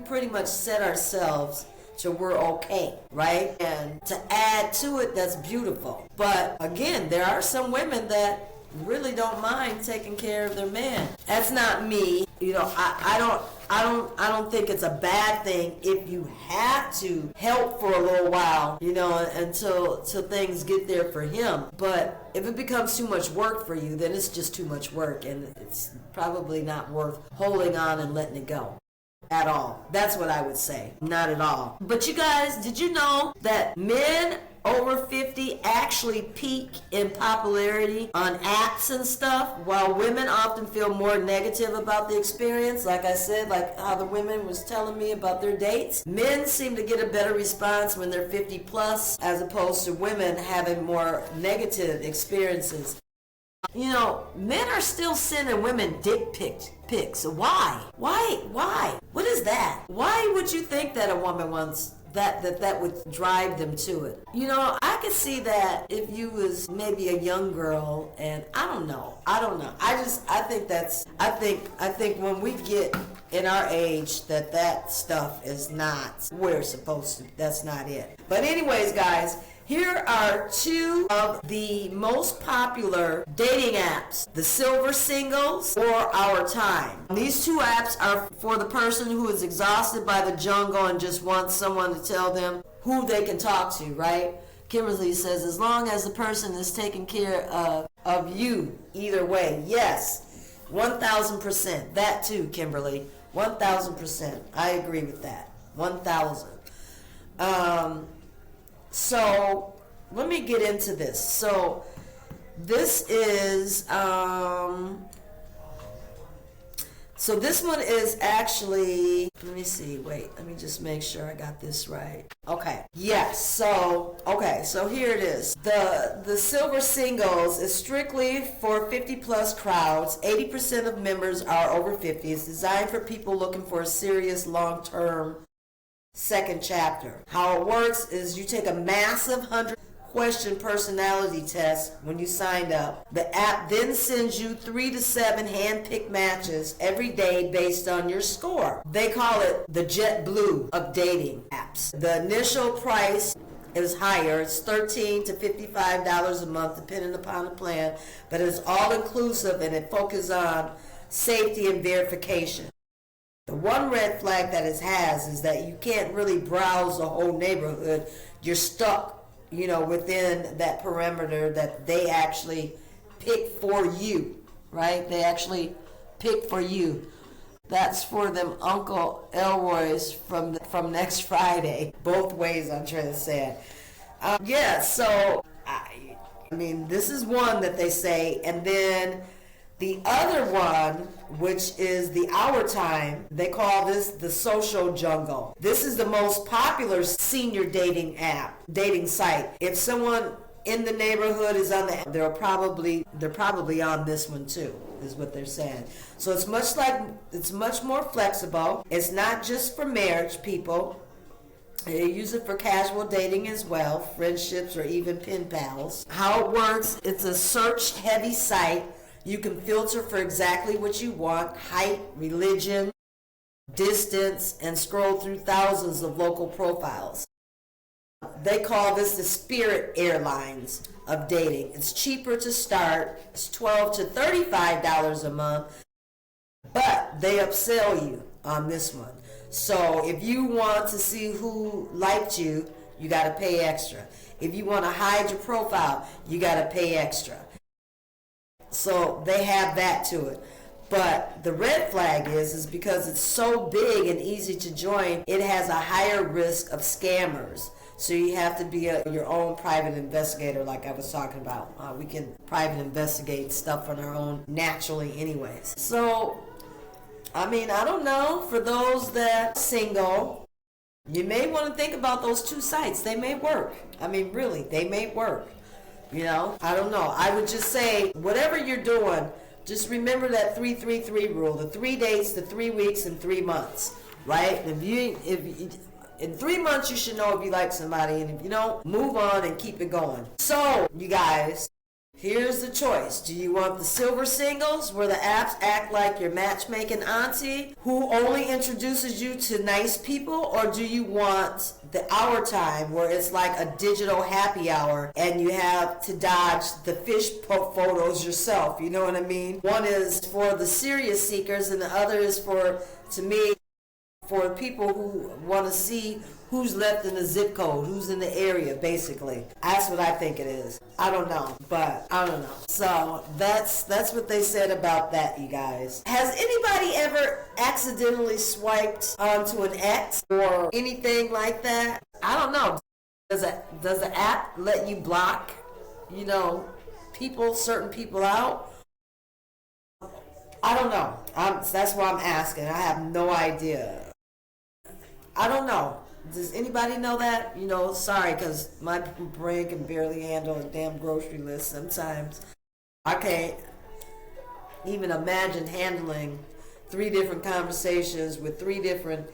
pretty much set ourselves so we're okay, right? And to add to it, that's beautiful. But again, there are some women that really don't mind taking care of their man. That's not me. You know, I don't think it's a bad thing if you have to help for a little while, you know, until things get there for him. But if it becomes too much work for you, then it's just too much work, and it's probably not worth holding on and letting it go at all. That's what I would say. Not at all. But you guys, did you know that men over 50 actually peak in popularity on apps and stuff, while women often feel more negative about the experience. Like I said, like how the women was telling me about their dates, men seem to get a better response when they're 50 plus, as opposed to women having more negative experiences. You know, men are still sending women dick pics. Why? Why? What is that? Why would you think that a woman wants that would drive them to it? You know, I could see that if you was maybe a young girl, and I don't know. I think when we get in our age that stuff is not where it's supposed to. That's not it. But anyways, guys, here are two of the most popular dating apps: the Silver Singles or Our Time. These two apps are for the person who is exhausted by the jungle and just wants someone to tell them who they can talk to, right? Kimberly says, as long as the person is taking care of you, either way. Yes, 1,000%. That too, Kimberly. 1,000%. I agree with that. 1,000. So let me get into this. So this is so this one is actually, let me see, wait, let me just make sure I got this right. Okay, yes, so here it is. The Silver Singles is strictly for 50 plus crowds. 80% of members are over 50. It's designed for people looking for a serious long-term second chapter. How it works is you take a massive 100-question personality test when you signed up. The app then sends you 3 to 7 hand-picked matches every day based on your score. They call it the JetBlue of dating apps. The initial price is higher. It's $13 to $55 a month depending upon the plan, but it's all inclusive and it focuses on safety and verification. The one red flag that it has is that you can't really browse the whole neighborhood. You're stuck, you know, within that perimeter that they actually pick for you, right? They actually pick for you. That's for them Uncle Elroy's from next Friday. Both ways, I'm trying to say it. So, I mean, this is one that they say, and then the other one, which is the Our Time, they call this the Social Jungle. This is the most popular senior dating site. If someone in the neighborhood is on they're probably on this one too, is what they're saying. So it's much more flexible. It's not just for marriage people. They use it for casual dating as well, friendships, or even pen pals. How it works, it's a search-heavy site. You can filter for exactly what you want: height, religion, distance, and scroll through thousands of local profiles. They call this the Spirit Airlines of dating. It's cheaper to start. It's $12 to $35 a month, but they upsell you on this one. So if you want to see who liked you, you got to pay extra. If you want to hide your profile, you got to pay extra. So they have that to it. But the red flag is because it's so big and easy to join, it has a higher risk of scammers. So you have to be your own private investigator, like I was talking about. We can private investigate stuff on our own naturally anyways. So, I mean, I don't know. For those that are single, you may want to think about those two sites. They may work. I mean, really, they may work. You know, I don't know. I would just say, whatever you're doing, just remember that 3-3-3 rule. The 3 dates, the 3 weeks, and 3 months, right? If in 3 months, you should know if you like somebody, and if you don't, move on and keep it going. So, you guys, here's the choice. Do you want the Silver Singles, where the apps act like your matchmaking auntie who only introduces you to nice people, or do you want the Our Time, where it's like a digital happy hour and you have to dodge the fish photos yourself? You know what I mean? One is for the serious seekers, and the other is for people who want to see who's left in the zip code, who's in the area, basically. That's what I think it is. I don't know, but I don't know. So that's what they said about that, you guys. Has anybody ever accidentally swiped onto an ex or anything like that? I don't know. Does the app let you block, certain people out? I don't know. That's why I'm asking. I have no idea. I don't know. Does anybody know that? Sorry, because my brain can barely handle a damn grocery list sometimes. I can't even imagine handling 3 different conversations with 3 different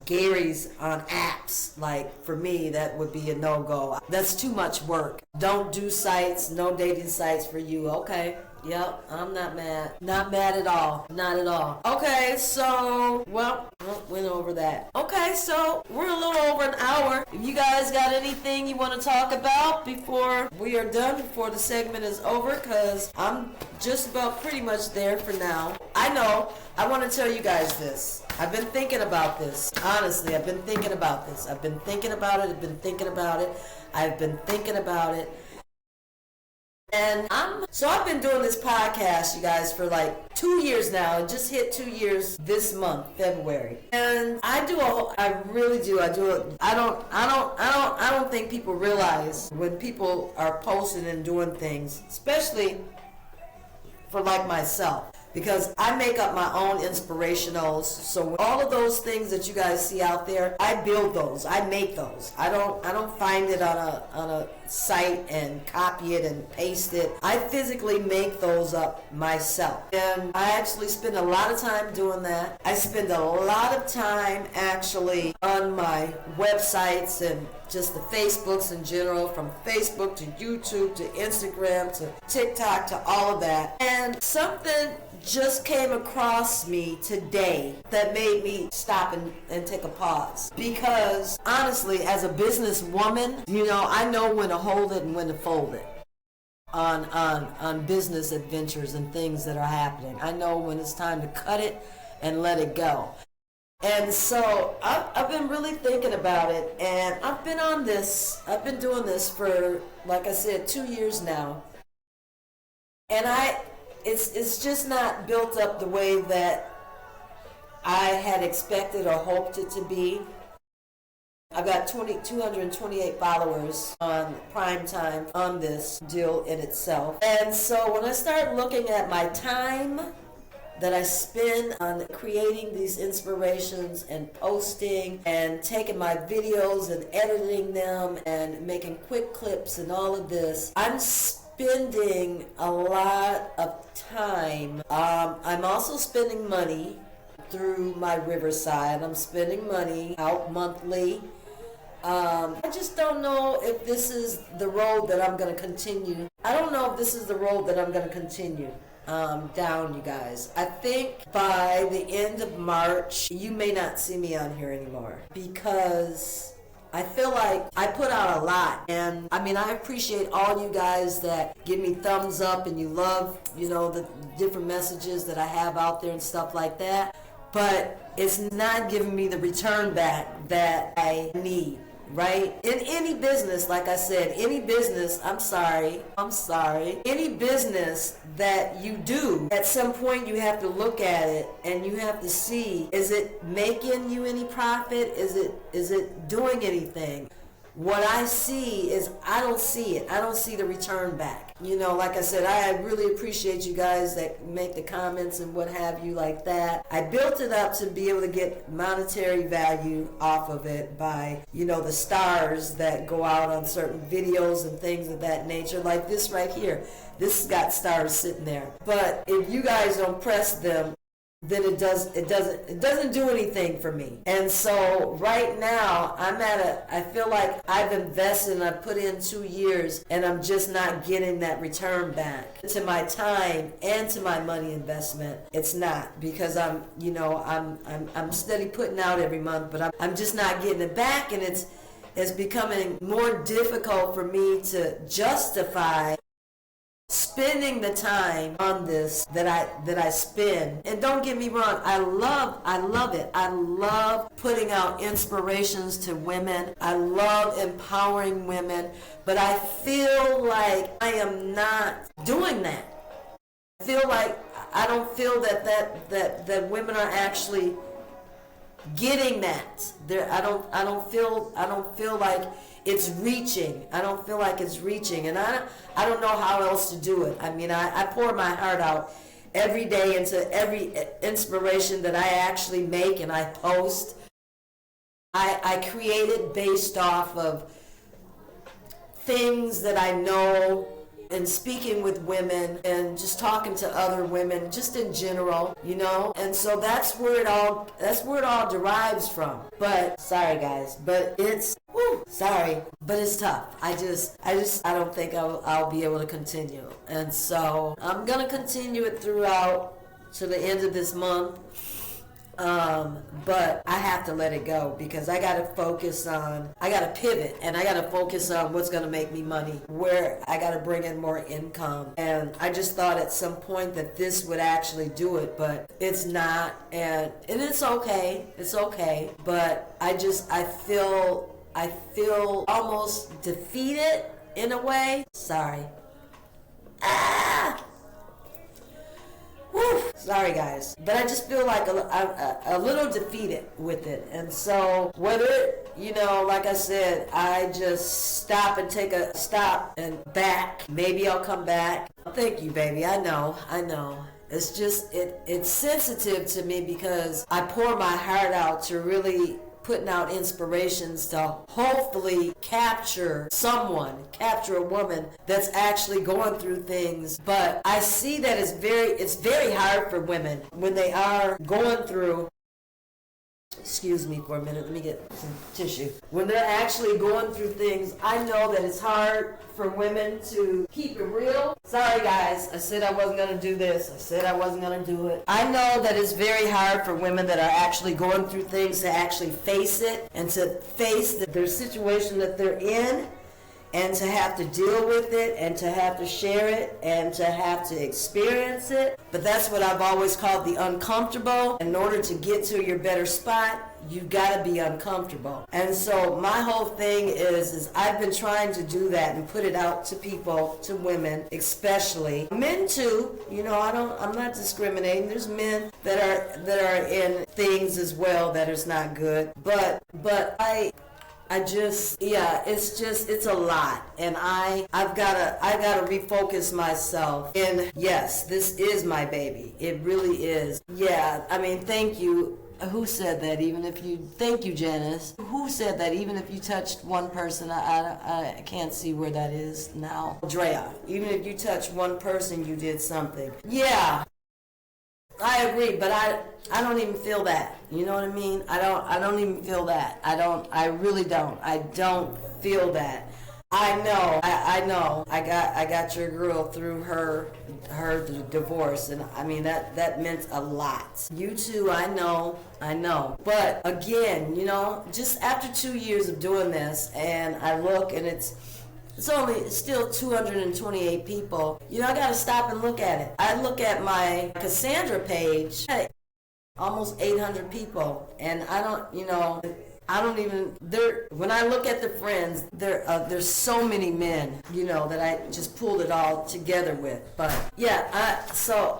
Garys on apps. Like, for me, that would be a no-go. That's too much work. Don't do sites, no dating sites for you. Okay. Yep, I'm not mad. Not mad at all. Not at all. Okay, so, went over that. Okay, so we're a little over an hour. If you guys got anything you want to talk about before we are done, before the segment is over, because I'm just about pretty much there for now. I know. I want to tell you guys this. I've been thinking about this. Honestly, I've been thinking about this. I've been thinking about it. I've been thinking about it. I've been thinking about it. And I've been doing this podcast, you guys, for like 2 years now. It just hit 2 years this month, February. And I really do. I don't think people realize when people are posting and doing things, especially for like myself, because I make up my own inspirationals. So all of those things that you guys see out there, I build those. I make those. I don't find it on a site and copy it and paste it. I physically make those up myself. And I actually spend a lot of time doing that. I spend a lot of time actually on my websites and just the Facebooks in general, from Facebook to YouTube to Instagram to TikTok to all of that. And something just came across me today that made me stop and take a pause. Because honestly, as a businesswoman, I know when to hold it and when to fold it on business adventures and things that are happening. I know when it's time to cut it and let it go. And so I've been really thinking about it, and I've been doing this for, like I said, 2 years now. And it's just not built up the way that I had expected or hoped it to be. I've got 228 followers on Primetime on this deal in itself. And so when I start looking at my time that I spend on creating these inspirations and posting and taking my videos and editing them and making quick clips and all of this, I'm spending a lot of time. I'm also spending money through my Riverside. I'm spending money out monthly. I just don't know if this is the road that I'm going to continue. I don't know if this is the road that I'm going to continue down, you guys. I think by the end of March, you may not see me on here anymore, because I feel like I put out a lot. And I appreciate all you guys that give me thumbs up and you love, the different messages that I have out there and stuff like that. But it's not giving me the return back that I need. Right? In any business, like I said, any business, any business that you do, at some point you have to look at it and you have to see, is it making you any profit? Is it doing anything? What I see is, I don't see it. I don't see the return back. Like I said, I really appreciate you guys that make the comments and what have you like that. I built it up to be able to get monetary value off of it by, the stars that go out on certain videos and things of that nature. Like this right here. This has got stars sitting there. But if you guys don't press them, then it doesn't do anything for me. And so right now I feel like I've invested and I've put in 2 years and I'm just not getting that return back to my time and to my money investment. It's not, because I'm steady putting out every month, but I'm just not getting it back, and it's becoming more difficult for me to justify spending the time on this that I spend. And don't get me wrong, I love it. I love putting out inspirations to women. I love empowering women, but I feel like I am not doing that. I don't feel that women are actually getting that. I don't feel like it's reaching. I don't feel like it's reaching, and I don't know how else to do it. I mean, I pour my heart out every day into every inspiration that I actually make and I post. I create it based off of things that I know and speaking with women and just talking to other women just in general, you know. And so that's where it all derives from. But sorry guys, but it's sorry, but it's tough. I don't think I'll be able to continue. And so I'm gonna continue it throughout to the end of this month. But I have to let it go because I gotta pivot and I gotta focus on what's gonna make me money, where I gotta bring in more income. And I just thought at some point that this would actually do it, but it's not, and it's okay. It's okay. But I feel almost defeated in a way. Sorry. Whew. Sorry guys, but I just feel like a little defeated with it. And so whether, you know, like I said, I just stop and take a stop and back, maybe I'll come back. Thank you, baby. I know. It's just, it's sensitive to me because I pour my heart out to really putting out inspirations to hopefully capture a woman that's actually going through things. But I see that it's very hard for women when they are going through, excuse me for a minute, let me get some tissue. When they're actually going through things, I know that it's hard for women to keep it real. Sorry guys, I said I wasn't going to do this. I said I wasn't going to do it. I know that it's very hard for women that are actually going through things to actually face it and to face their situation that they're in and to have to deal with it and to have to share it and to have to experience it. But that's what I've always called the uncomfortable. In order to get to your better spot, you've got to be uncomfortable. And so my whole thing is I've been trying to do that and put it out to people, to women especially, men too. You know, I'm not discriminating. There's men that are in things as well that is not good. But it's a lot, and I've gotta refocus myself. And yes, this is my baby. It really is. Yeah, I mean, thank you. Who said that? Thank you, Janice. Who said that? Even if you touched one person, I can't see where that is now. Drea, even if you touched one person, you did something. Yeah. I agree, but I don't even feel that. You know what I mean? I don't even feel that. I really don't. I don't feel that. I know. I got your girl through her divorce, and I mean that meant a lot. You too, I know. But again, you know, just after 2 years of doing this, and I look and it's still 228 people. You know, I gotta stop and look at it. I look at my Cassandra page, almost 800 people, and when I look at the friends, there's so many men, you know, that I just pulled it all together with. But yeah,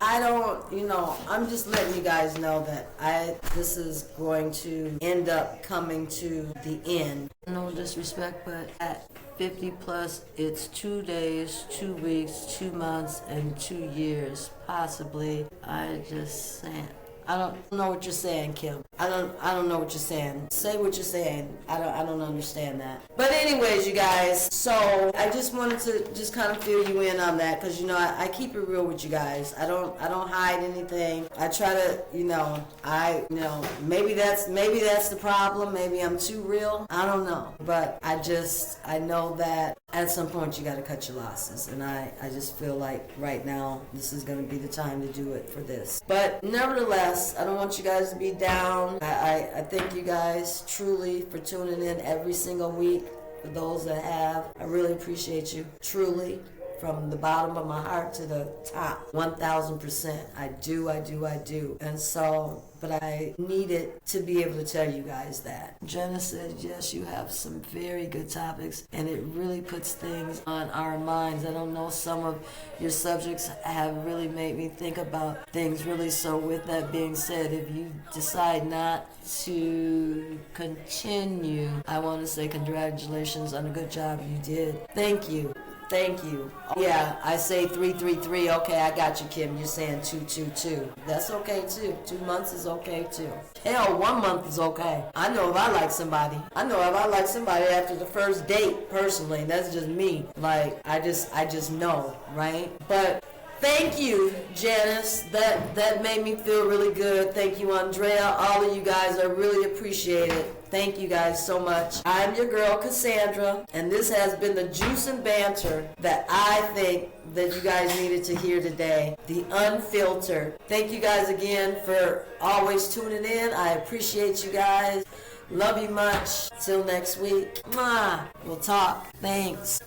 I'm just letting you guys know that this is going to end up coming to the end. No disrespect, but at 50 plus, it's 2 days, 2 weeks, 2 months, and 2 years, possibly. I don't know what you're saying, Kim. I don't know what you're saying. Say what you're saying. I don't understand that. But anyways, you guys, so I just wanted to just kind of fill you in on that, because you know I keep it real with you guys. I don't hide anything. I try to, maybe that's the problem. Maybe I'm too real. I don't know. But I know that at some point you got to cut your losses, and I just feel like right now this is going to be the time to do it for this. But nevertheless, I don't want you guys to be down. I thank you guys truly for tuning in every single week. For those that have, I really appreciate you, truly, from the bottom of my heart to the top. 1,000%. I do. And so, but I needed to be able to tell you guys that. Jenna said, yes, you have some very good topics, and it really puts things on our minds. I don't know, some of your subjects have really made me think about things really. So with that being said, if you decide not to continue, I want to say congratulations on a good job you did. Thank you. Yeah, I say 333. Okay, I got you, Kim. You're saying 222. That's okay too. 2 months is okay too. Hell, 1 month is okay. I know if I like somebody. After the first date, personally. That's just me. Like, I just know, right? But thank you, Janice. That made me feel really good. Thank you, Andrea. All of you guys, I really appreciate it. Thank you guys so much. I'm your girl, Cassandra, and this has been the juice and banter that I think that you guys needed to hear today. The Unfiltered. Thank you guys again for always tuning in. I appreciate you guys. Love you much. Till next week. Mwah. We'll talk. Thanks.